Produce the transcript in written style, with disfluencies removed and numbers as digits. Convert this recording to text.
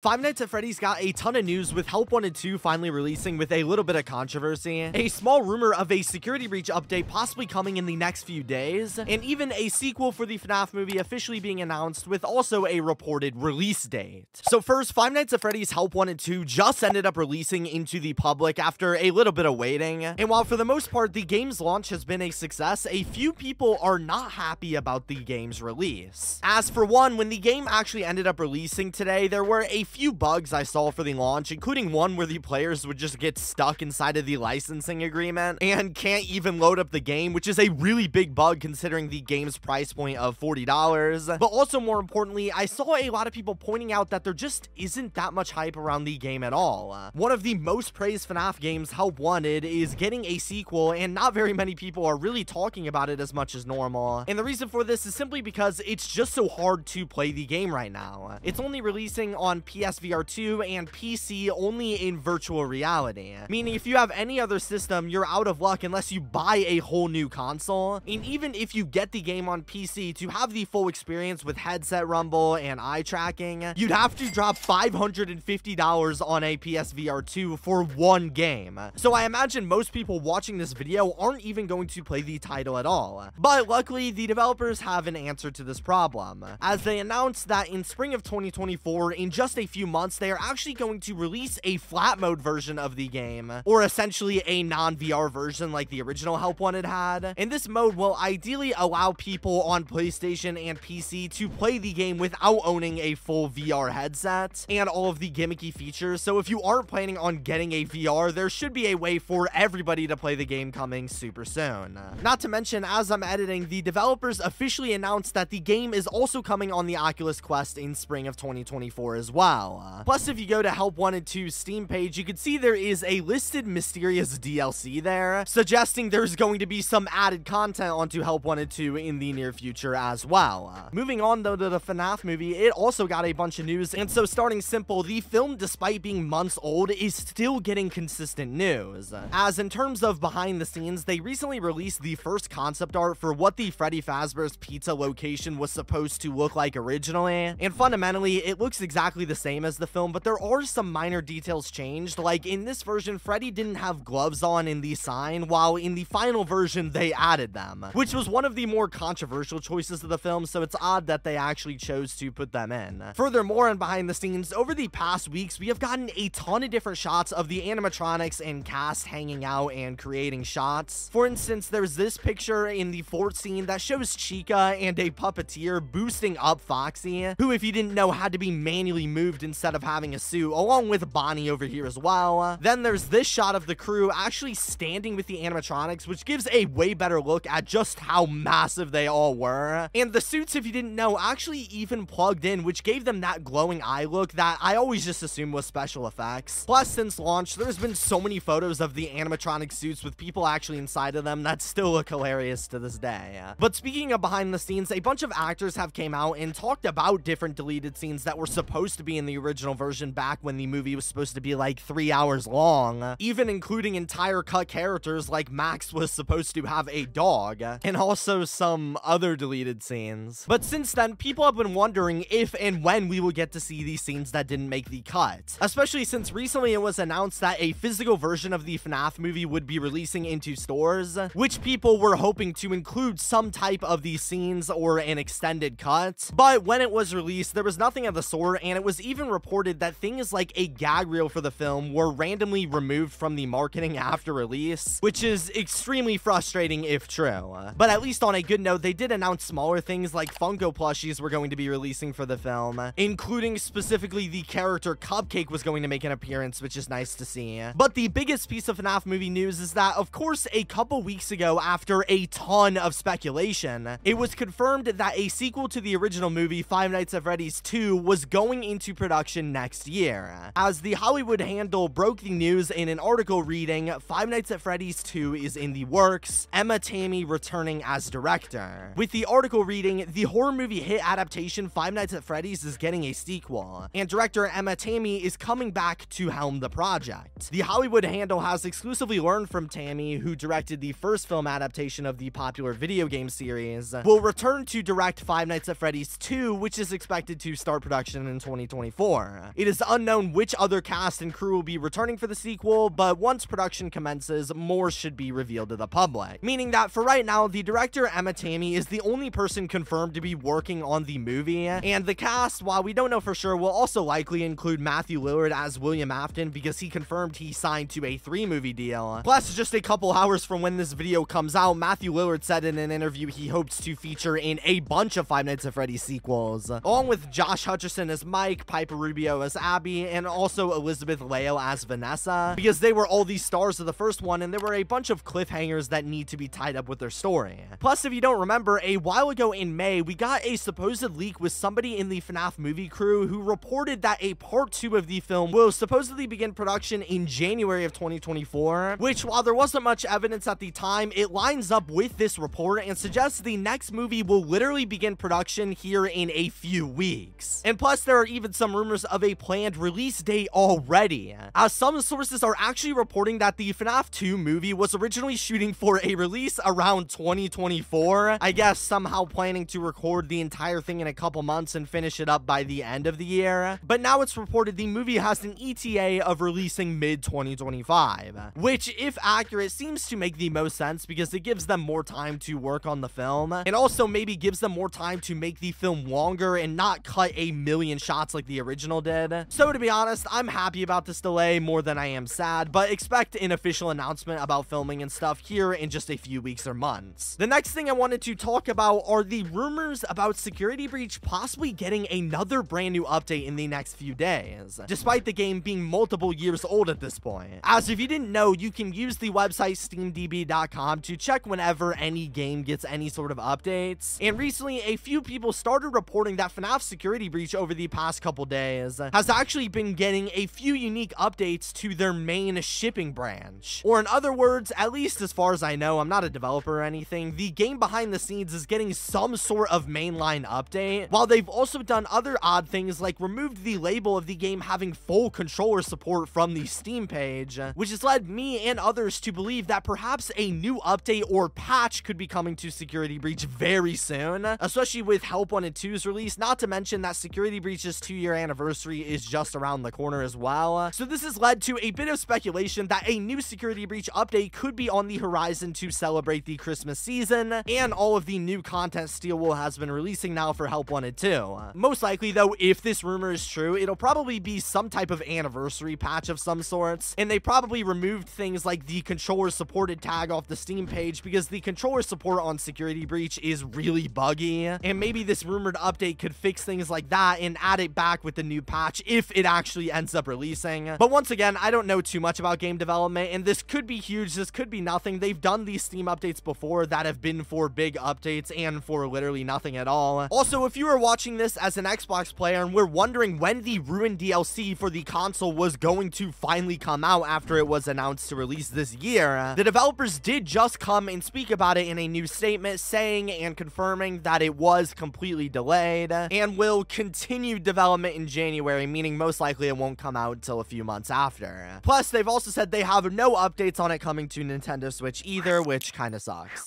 Five Nights at Freddy's got a ton of news, with Help Wanted 2 finally releasing with a little bit of controversy, a small rumor of a security breach update possibly coming in the next few days, and even a sequel for the FNAF movie officially being announced with also a reported release date. So first, Five Nights at Freddy's Help Wanted 2 just ended up releasing into the public after a little bit of waiting, and while for the most part the game's launch has been a success, a few people are not happy about the game's release. As for one, when the game actually ended up releasing today, there were a few bugs I saw for the launch, including one where the players would just get stuck inside of the licensing agreement and can't even load up the game, which is a really big bug considering the game's price point of $40. But also, more importantly, I saw a lot of people pointing out that there just isn't that much hype around the game at all. One of the most praised FNAF games, Help Wanted, is getting a sequel, and not very many people are really talking about it as much as normal. And the reason for this is simply because it's just so hard to play the game right now. It's only releasing on PSVR 2 and PC only in virtual reality, meaning if you have any other system, you're out of luck unless you buy a whole new console. And even if you get the game on PC, to have the full experience with headset rumble and eye tracking, you'd have to drop $550 on a PSVR 2 for one game. So I imagine most people watching this video aren't even going to play the title at all. But luckily, the developers have an answer to this problem, as they announced that in spring of 2024, in just a few months, they are actually going to release a flat mode version of the game, or essentially a non-VR version like the original Help Wanted had. And this mode will ideally allow people on PlayStation and PC to play the game without owning a full VR headset and all of the gimmicky features. So if you aren't planning on getting a VR, there should be a way for everybody to play the game coming super soon. Not to mention, as I'm editing, the developers officially announced that the game is also coming on the Oculus Quest in spring of 2024 as well. Plus, if you go to Help Wanted 2's Steam page, you can see there is a listed mysterious DLC there, suggesting there's going to be some added content onto Help Wanted 2 in the near future as well. Moving on though to the FNAF movie, it also got a bunch of news, and so starting simple, the film, despite being months old, is still getting consistent news. As in terms of behind the scenes, they recently released the first concept art for what the Freddy Fazbear's Pizza location was supposed to look like originally, and fundamentally, it looks exactly the same as the film, but there are some minor details changed. Like in this version, Freddy didn't have gloves on in the sign, while in the final version they added them, which was one of the more controversial choices of the film, so it's odd that they actually chose to put them in. Furthermore, and behind the scenes, over the past weeks, we have gotten a ton of different shots of the animatronics and cast hanging out and creating shots. For instance, there's this picture in the fort scene that shows Chica and a puppeteer boosting up Foxy, who, if you didn't know, had to be manually moved instead of having a suit, along with Bonnie over here as well. Then there's this shot of the crew actually standing with the animatronics, which gives a way better look at just how massive they all were. And the suits, if you didn't know, actually even plugged in, which gave them that glowing eye look that I always just assumed was special effects. Plus, since launch, there's been so many photos of the animatronic suits with people actually inside of them that still look hilarious to this day. But speaking of behind the scenes, a bunch of actors have came out and talked about different deleted scenes that were supposed to be in the original version back when the movie was supposed to be like 3 hours long, even including entire cut characters like Max was supposed to have a dog, and also some other deleted scenes. But since then, people have been wondering if and when we will get to see these scenes that didn't make the cut, especially since recently it was announced that a physical version of the FNAF movie would be releasing into stores, which people were hoping to include some type of these scenes or an extended cut. But when it was released, there was nothing of the sort, and it was even reported that things like a gag reel for the film were randomly removed from the marketing after release, which is extremely frustrating if true. But at least on a good note, they did announce smaller things like Funko plushies were going to be releasing for the film, including specifically the character Cupcake was going to make an appearance, which is nice to see. But the biggest piece of FNAF movie news is that, of course, a couple weeks ago, after a ton of speculation, it was confirmed that a sequel to the original movie, Five Nights at Freddy's 2, was going into production next year. As the Hollywood Handle broke the news in an article reading, Five Nights at Freddy's 2 is in the works, Emma Tammy returning as director. With the article reading, the horror movie hit adaptation Five Nights at Freddy's is getting a sequel, and director Emma Tammy is coming back to helm the project. The Hollywood Handle has exclusively learned from Tammy, who directed the first film adaptation of the popular video game series, will return to direct Five Nights at Freddy's 2, which is expected to start production in 2024. 2024. It is unknown which other cast and crew will be returning for the sequel, but once production commences, more should be revealed to the public. Meaning that for right now, the director Emma Tammy is the only person confirmed to be working on the movie, and the cast, while we don't know for sure, will also likely include Matthew Lillard as William Afton because he confirmed he signed to a 3-movie deal. Plus, just a couple hours from when this video comes out, Matthew Lillard said in an interview he hopes to feature in a bunch of Five Nights at Freddy's sequels, along with Josh Hutcherson as Mike, Piper Rubio as Abby, and also Elizabeth Leo as Vanessa, because they were all the stars of the first one, and there were a bunch of cliffhangers that need to be tied up with their story. Plus, if you don't remember, a while ago in May, we got a supposed leak with somebody in the FNAF movie crew who reported that a part 2 of the film will supposedly begin production in January of 2024, which, while there wasn't much evidence at the time, it lines up with this report and suggests the next movie will literally begin production here in a few weeks. And plus, there are even some rumors of a planned release date already, as some sources are actually reporting that the FNAF 2 movie was originally shooting for a release around 2024, I guess somehow planning to record the entire thing in a couple months and finish it up by the end of the year, but now it's reported the movie has an ETA of releasing mid-2025, which, if accurate, seems to make the most sense because it gives them more time to work on the film, and also maybe gives them more time to make the film longer and not cut a million shots like the original did. So to be honest, I'm happy about this delay more than I am sad, but expect an official announcement about filming and stuff here in just a few weeks or months. The next thing I wanted to talk about are the rumors about Security Breach possibly getting another brand new update in the next few days, despite the game being multiple years old at this point. As if you didn't know, you can use the website steamdb.com to check whenever any game gets any sort of updates, and recently a few people started reporting that FNAF Security Breach over the past couple days has actually been getting a few unique updates to their main shipping branch. Or in other words, at least as far as I know, I'm not a developer or anything, the game behind the scenes is getting some sort of mainline update, while they've also done other odd things like removed the label of the game having full controller support from the Steam page, which has led me and others to believe that perhaps a new update or patch could be coming to Security Breach very soon, especially with Help Wanted 2's release, not to mention that Security Breach's 2-year anniversary is just around the corner as well. So this has led to a bit of speculation that a new Security Breach update could be on the horizon to celebrate the Christmas season and all of the new content Steelwool has been releasing now for Help Wanted 2. Most likely though, if this rumor is true, it'll probably be some type of anniversary patch of some sorts, and they probably removed things like the controller supported tag off the Steam page because the controller support on Security Breach is really buggy, and maybe this rumored update could fix things like that and add it back with the new patch if it actually ends up releasing. But once again, I don't know too much about game development, and this could be huge, this could be nothing. They've done these Steam updates before that have been for big updates and for literally nothing at all. Also, if you are watching this as an Xbox player and we're wondering when the Ruin DLC for the console was going to finally come out after it was announced to release this year, the developers did just come and speak about it in a new statement, saying and confirming that it was completely delayed and will continue development in January, meaning most likely it won't come out until a few months after. Plus, they've also said they have no updates on it coming to Nintendo Switch either, which kind of sucks.